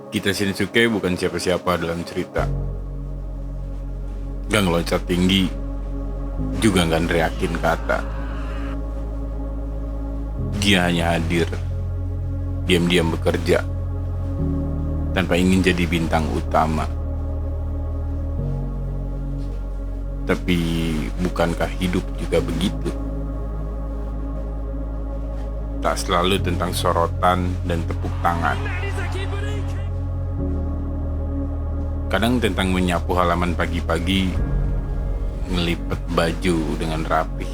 Kita Shinsuke bukan siapa-siapa dalam cerita. Gak ngeloncat tinggi, juga gak neriakin kata. Dia hanya hadir, diam-diam bekerja, tanpa ingin jadi bintang utama. Tapi bukankah hidup juga begitu? Tak selalu tentang sorotan dan tepuk tangan. Kadang tentang menyapu halaman pagi-pagi, ngelipet baju dengan rapih,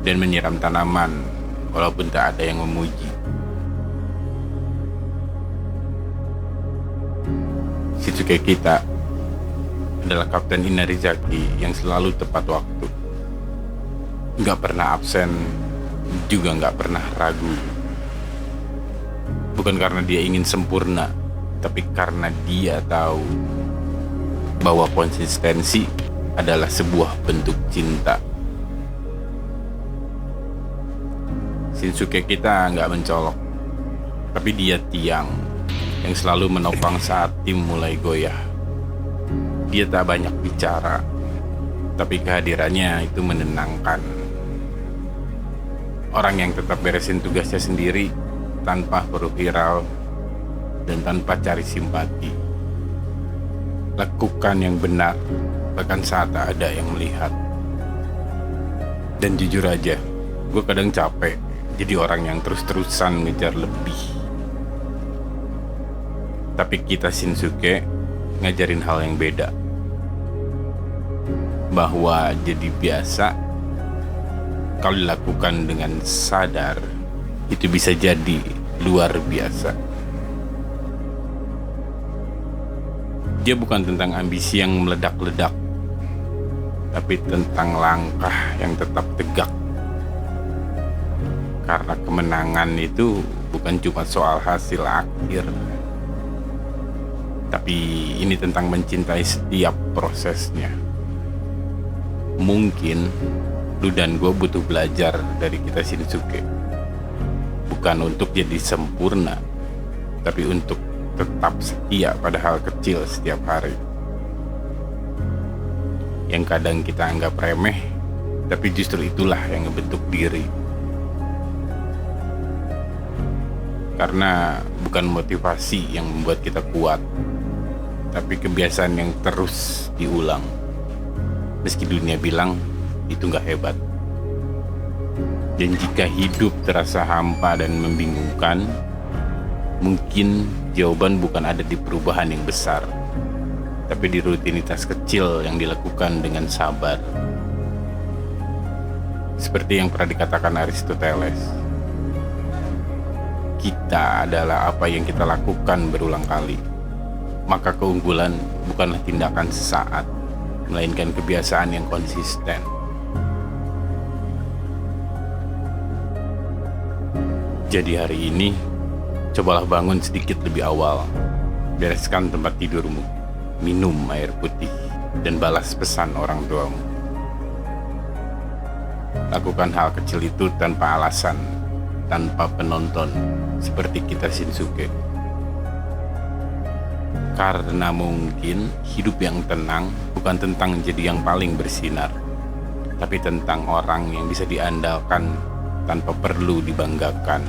dan menyiram tanaman walaupun tak ada yang memuji. Shinsuke kita adalah Kapten Inarizaki yang selalu tepat waktu. Gak pernah absen, juga gak pernah ragu. Bukan karena dia ingin sempurna, tapi karena dia tahu bahwa konsistensi adalah sebuah bentuk cinta. Shinsuke kita gak mencolok, tapi dia tiang yang selalu menopang saat tim mulai goyah. Dia tak banyak bicara, tapi kehadirannya itu menenangkan. Orang yang tetap beresin tugasnya sendiri tanpa perlu viral dan tanpa cari simpati. Lakukan yang benar bahkan saat tak ada yang melihat. Dan jujur aja, gue kadang capek jadi orang yang terus-terusan ngejar lebih. Tapi kita Shinsuke ngajarin hal yang beda. Bahwa jadi biasa, kalau dilakukan dengan sadar, itu bisa jadi luar biasa. Dia bukan tentang ambisi yang meledak-ledak, tapi tentang langkah yang tetap tegak. Karena kemenangan itu bukan cuma soal hasil akhir, tapi ini tentang mencintai setiap prosesnya. Mungkin lu dan gue butuh belajar dari kita Shinsuke. Bukan untuk jadi sempurna, tapi untuk tetap setia pada hal kecil setiap hari. Yang kadang kita anggap remeh, tapi justru itulah yang ngebentuk diri. Karena bukan motivasi yang membuat kita kuat, tapi kebiasaan yang terus diulang. Meski dunia bilang itu gak hebat. Dan jika hidup terasa hampa dan membingungkan, mungkin jawaban bukan ada di perubahan yang besar, tapi di rutinitas kecil yang dilakukan dengan sabar. Seperti yang pernah dikatakan Aristoteles, kita adalah apa yang kita lakukan berulang kali. Maka keunggulan bukanlah tindakan sesaat, melainkan kebiasaan yang konsisten. Jadi hari ini, cobalah bangun sedikit lebih awal. Bereskan tempat tidurmu, minum air putih, dan balas pesan orang tuamu. Lakukan hal kecil itu tanpa alasan, tanpa penonton, seperti kita Shinsuke. Karena mungkin hidup yang tenang bukan tentang jadi yang paling bersinar, tapi tentang orang yang bisa diandalkan tanpa perlu dibanggakan.